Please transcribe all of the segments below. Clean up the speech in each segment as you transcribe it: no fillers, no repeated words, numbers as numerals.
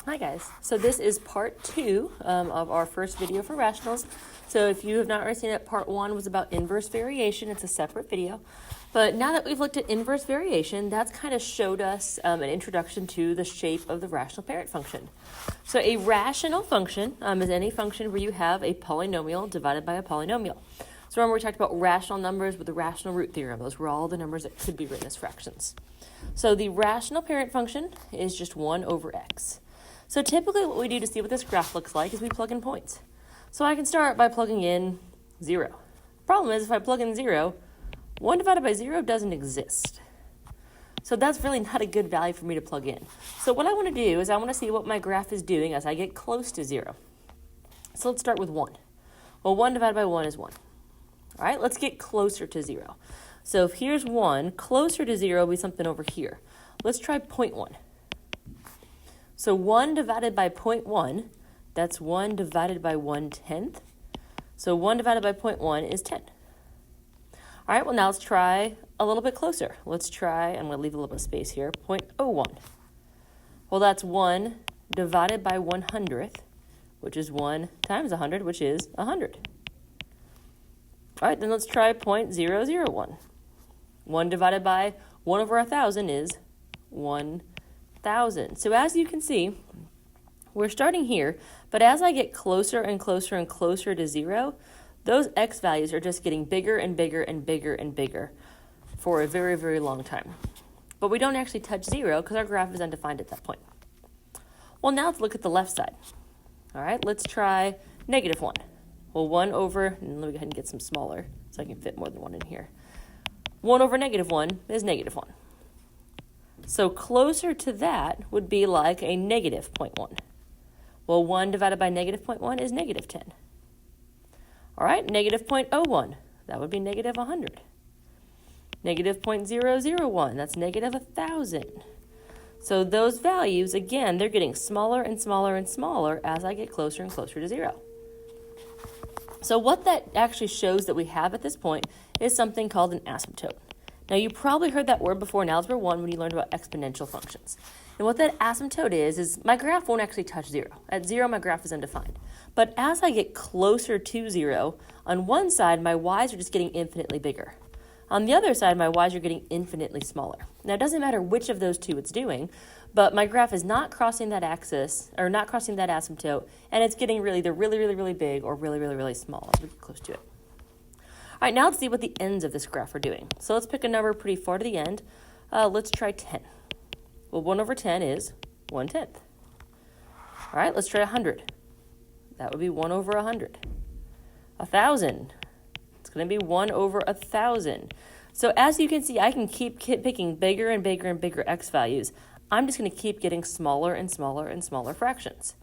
Hi guys, so this is part 2 of our first video for rationals. So if you have not already seen it, part 1 was about inverse variation. It's a separate video. But now that we've looked at inverse variation, that's kind of showed us an introduction to the shape of the rational parent function. So a rational function is any function where you have a polynomial divided by a polynomial. So remember we talked about rational numbers with the rational root theorem. Those were all the numbers that could be written as fractions. So the rational parent function is just 1 over x. So typically what we do to see what this graph looks like is we plug in points. So I can start by plugging in 0. Problem is, if I plug in 0, 1 divided by 0 doesn't exist. So that's really not a good value for me to plug in. So what I want to do is I want to see what my graph is doing as I get close to 0. So let's start with 1. Well, 1 divided by 1 is 1. All right, let's get closer to 0. So if here's 1, closer to 0 will be something over here. Let's try 0.1. So 1 divided by 0.1, that's 1 divided by 1/10. So 1 divided by 0.1 is 10. All right, well now let's try a little bit closer. Let's try, I'm going to leave a little bit of space here, 0.01. Well, that's 1 divided by 1/100th, which is 1 times 100, which is 100. All right, then let's try 0.001. 1 divided by 1 over 1,000 is 1,000. So as you can see, we're starting here, but as I get closer and closer and closer to 0, those x values are just getting bigger and bigger and bigger and bigger for a very, very long time. But we don't actually touch 0 because our graph is undefined at that point. Well, now let's look at the left side. All right, let's try -1. Well, 1 over, and let me go ahead and get some smaller so I can fit more than 1 in here. 1 over -1 is -1. So closer to that would be like a -0.1. Well, 1 divided by -0.1 is -10. All right, -0.01, that would be -100. -0.001, that's -1,000. So those values, again, they're getting smaller and smaller and smaller as I get closer and closer to 0. So what that actually shows that we have at this point is something called an asymptote. Now, you probably heard that word before in Algebra 1 when you learned about exponential functions. And what that asymptote is my graph won't actually touch 0. At 0, my graph is undefined. But as I get closer to 0, on one side, my y's are just getting infinitely bigger. On the other side, my y's are getting infinitely smaller. Now, it doesn't matter which of those two it's doing, but my graph is not crossing that axis, or not crossing that asymptote, and it's getting either really, really, really big or really, really, really small as we get close to it. All right, now let's see what the ends of this graph are doing. So let's pick a number pretty far to the end. Let's try 10. Well, 1 over 10 is 1/10. All right, let's try 100. That would be 1 over 100. 1,000. It's going to be 1 over 1,000. So as you can see, I can keep picking bigger and bigger and bigger x values. I'm just going to keep getting smaller and smaller and smaller fractions.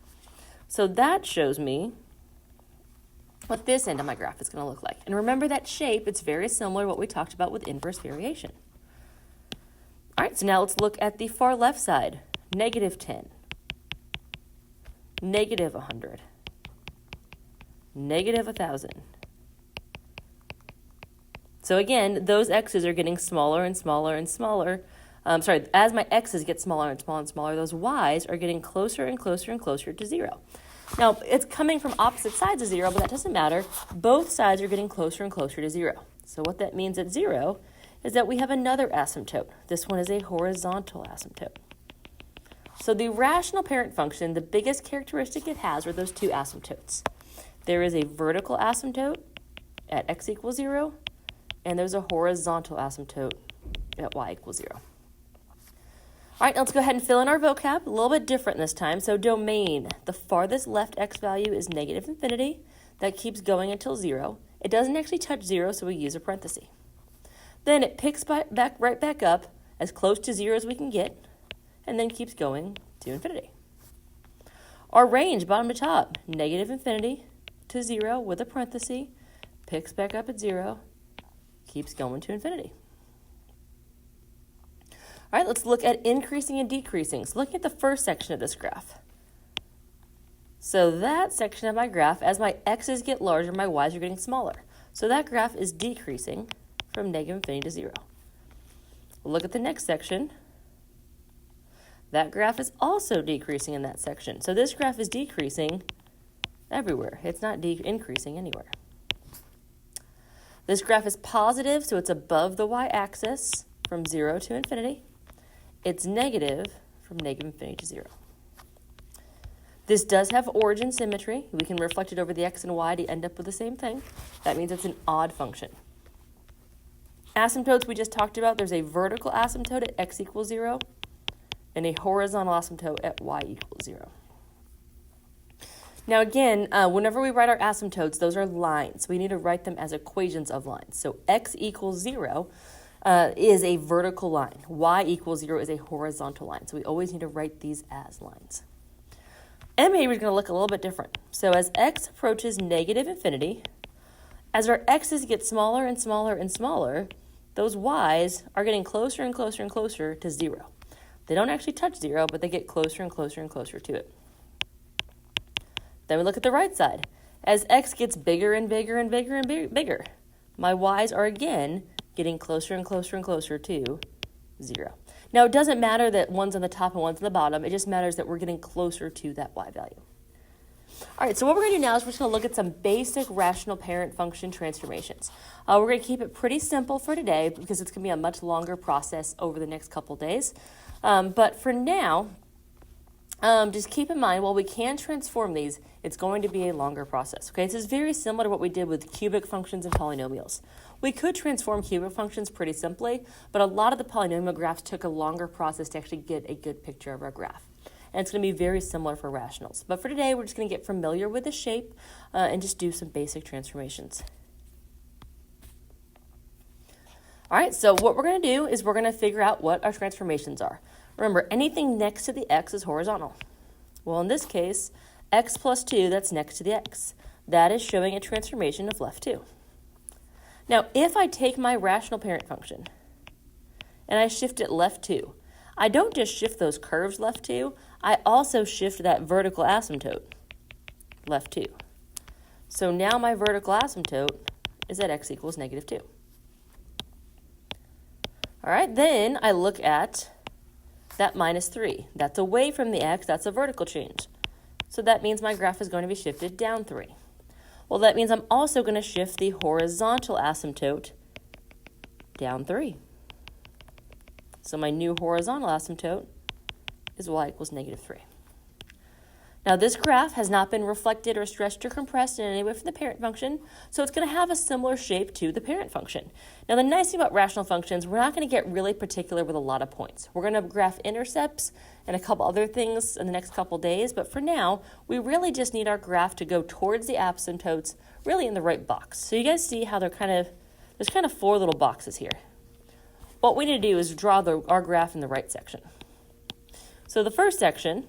So that shows me what this end of my graph is going to look like. And remember that shape, it's very similar to what we talked about with inverse variation. All right, so now let's look at the far left side. -10, -100, -1,000. So again, those x's are getting smaller and smaller and smaller. As my x's get smaller and smaller and smaller, those y's are getting closer and closer and closer to 0. Now, it's coming from opposite sides of 0, but that doesn't matter. Both sides are getting closer and closer to 0. So what that means at 0 is that we have another asymptote. This one is a horizontal asymptote. So the rational parent function, the biggest characteristic it has are those two asymptotes. There is a vertical asymptote at x equals 0, and there's a horizontal asymptote at y equals 0. All right, let's go ahead and fill in our vocab. A little bit different this time. So domain, the farthest left x value is -infinity. That keeps going until 0. It doesn't actually touch 0, so we use a parenthesis. Then it picks right back up as close to 0 as we can get, and then keeps going to infinity. Our range, bottom to top, -infinity to 0 with a parenthesis, picks back up at 0, keeps going to infinity. All right, let's look at increasing and decreasing. So looking at the first section of this graph. So that section of my graph, as my x's get larger, my y's are getting smaller. So that graph is decreasing from -infinity to 0. We'll look at the next section. that graph is also decreasing in that section. So this graph is decreasing everywhere. It's not increasing anywhere. This graph is positive, so it's above the y-axis from 0 to infinity. It's negative from negative infinity to 0. This does have origin symmetry. We can reflect it over the x and y to end up with the same thing. That means it's an odd function. Asymptotes we just talked about, there's a vertical asymptote at x equals 0 and a horizontal asymptote at y equals 0. Now again, whenever we write our asymptotes, those are lines. We need to write them as equations of lines. So x equals 0 is a vertical line. Y equals 0 is a horizontal line. So we always need to write these as lines. M behavior is going to look a little bit different. So as x approaches negative infinity, as our x's get smaller and smaller and smaller, those y's are getting closer and closer and closer to 0. They don't actually touch 0, but they get closer and closer and closer to it. Then we look at the right side. As x gets bigger and bigger and bigger and bigger, my y's are again getting closer and closer and closer to 0. Now, it doesn't matter that one's on the top and one's on the bottom. It just matters that we're getting closer to that y value. All right, so what we're going to do now is we're just going to look at some basic rational parent function transformations. We're going to keep it pretty simple for today because it's going to be a much longer process over the next couple days. But for now, just keep in mind, while we can transform these, it's going to be a longer process. Okay, this is very similar to what we did with cubic functions and polynomials. We could transform cubic functions pretty simply, but a lot of the polynomial graphs took a longer process to actually get a good picture of our graph. And it's going to be very similar for rationals. But for today, we're just going to get familiar with the shape and just do some basic transformations. All right, so what we're going to do is we're going to figure out what our transformations are. Remember, anything next to the x is horizontal. Well, in this case, x plus 2, that's next to the x. That is showing a transformation of left 2. Now, if I take my rational parent function and I shift it left 2, I don't just shift those curves left 2, I also shift that vertical asymptote left 2. So now my vertical asymptote is at x equals negative 2. All right, then I look at that minus 3. That's away from the x, that's a vertical change. So that means my graph is going to be shifted down 3. Well, that means I'm also going to shift the horizontal asymptote down 3. So my new horizontal asymptote is y equals negative 3. Now, this graph has not been reflected or stretched or compressed in any way from the parent function, so it's going to have a similar shape to the parent function. Now, the nice thing about rational functions, we're not going to get really particular with a lot of points. We're going to graph intercepts and a couple other things in the next couple days, but for now, we really just need our graph to go towards the asymptotes, really in the right box. So you guys see how there's kind of 4 little boxes here. What we need to do is draw our graph in the right section. So the first section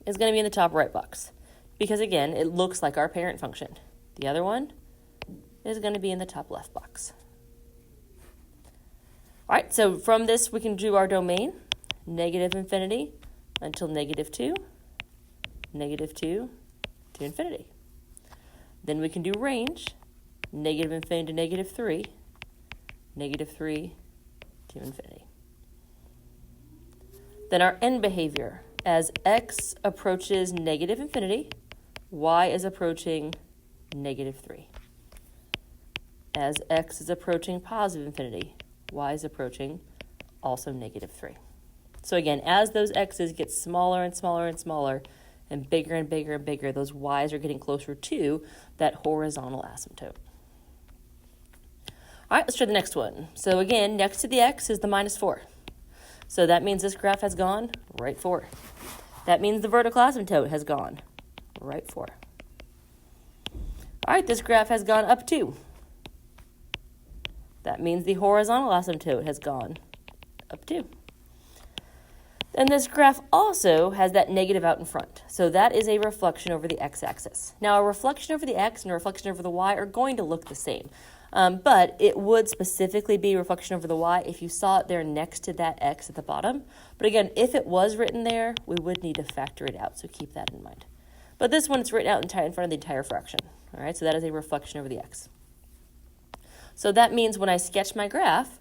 is going to be in the top right box because, again, it looks like our parent function. The other one is going to be in the top left box. All right, so from this, we can do our domain, negative infinity until negative 2 to infinity. Then we can do range, negative infinity to negative 3 to infinity. Then our end behavior. As x approaches negative infinity, y is approaching negative 3. As x is approaching positive infinity, y is approaching also negative 3. So again, as those x's get smaller and smaller and smaller and bigger and bigger and bigger, those y's are getting closer to that horizontal asymptote. All right, let's try the next one. So again, next to the x is the minus 4. So that means this graph has gone right 4. That means the vertical asymptote has gone right 4. All right, this graph has gone up 2. That means the horizontal asymptote has gone up 2. And this graph also has that negative out in front. So that is a reflection over the x-axis. Now, a reflection over the x and a reflection over the y are going to look the same. But it would specifically be a reflection over the y if you saw it there next to that x at the bottom. But again, if it was written there, we would need to factor it out, so keep that in mind. But this one, it's written out in front of the entire fraction. All right, so that is a reflection over the x. So that means when I sketch my graph,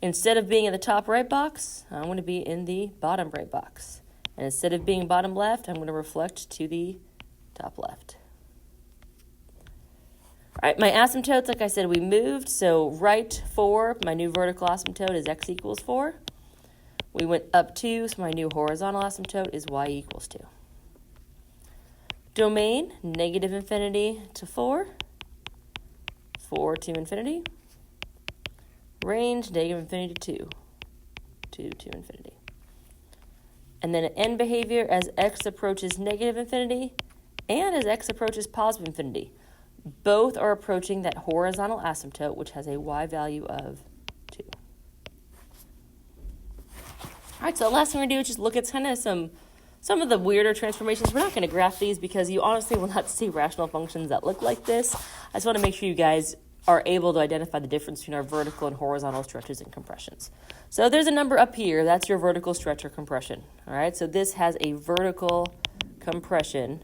Instead of being in the top right box, I'm going to be in the bottom right box. And instead of being bottom left, I'm going to reflect to the top left. All right, my asymptotes, like I said, we moved. So right 4, my new vertical asymptote is x equals 4. We went up 2, so my new horizontal asymptote is y equals 2. Domain, negative infinity to 4, 4 to infinity. Range, negative infinity to 2, 2 to infinity. And then an end behavior as x approaches negative infinity and as x approaches positive infinity. Both are approaching that horizontal asymptote, which has a y value of 2. All right, so the last thing we're going to do is just look at kind of some of the weirder transformations. We're not going to graph these because you honestly will not see rational functions that look like this. I just want to make sure you guys are able to identify the difference between our vertical and horizontal stretches and compressions. So there's a number up here. That's your vertical stretch or compression. All right, so this has a vertical compression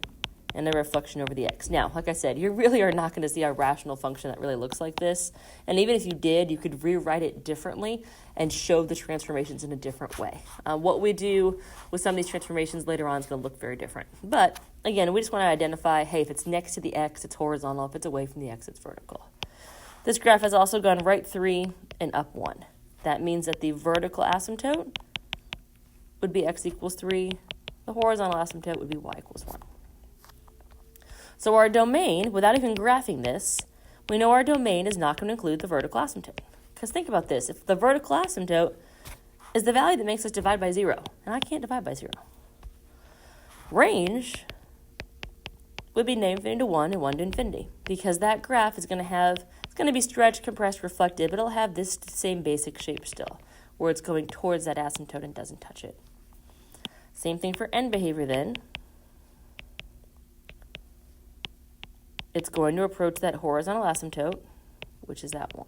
and a reflection over the x. Now, like I said, you really are not going to see a rational function that really looks like this. And even if you did, you could rewrite it differently and show the transformations in a different way. What we do with some of these transformations later on is going to look very different. But again, we just want to identify, hey, if it's next to the x, it's horizontal. If it's away from the x, it's vertical. This graph has also gone right 3 and up 1. That means that the vertical asymptote would be x equals 3. The horizontal asymptote would be y equals 1. So our domain, without even graphing this, we know our domain is not going to include the vertical asymptote. Because think about this. If the vertical asymptote is the value that makes us divide by 0, and I can't divide by 0. Range would be negative infinity to 1 and 1 to infinity. Because that graph is going to be stretched, compressed, reflected, but it'll have this same basic shape still, where it's going towards that asymptote and doesn't touch it. Same thing for end behavior then. It's going to approach that horizontal asymptote, which is that 1.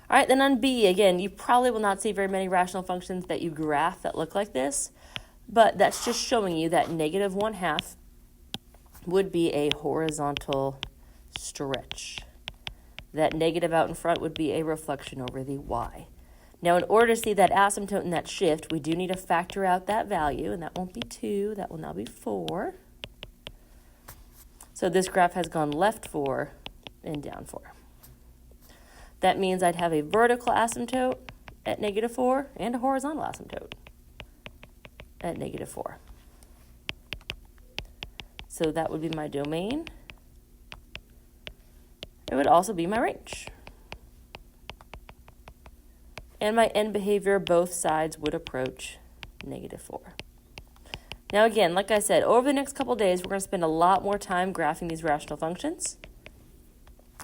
All right, then on B, again, you probably will not see very many rational functions that you graph that look like this, but that's just showing you that negative 1/2 would be a horizontal stretch. That negative out in front would be a reflection over the y. Now, in order to see that asymptote and that shift, we do need to factor out that value, and that won't be 2, that will now be 4. So this graph has gone left 4 and down 4. That means I'd have a vertical asymptote at negative 4 and a horizontal asymptote at negative 4. So that would be my domain. It would also be my range. And my end behavior, both sides would approach negative 4. Now again, like I said, over the next couple of days, we're going to spend a lot more time graphing these rational functions.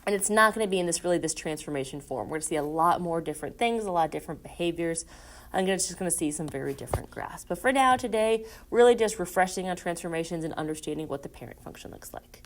And it's not going to be in this transformation form. We're going to see a lot more different things, a lot of different behaviors. I'm just going to see some very different graphs. But for now, today, really just refreshing on transformations and understanding what the parent function looks like.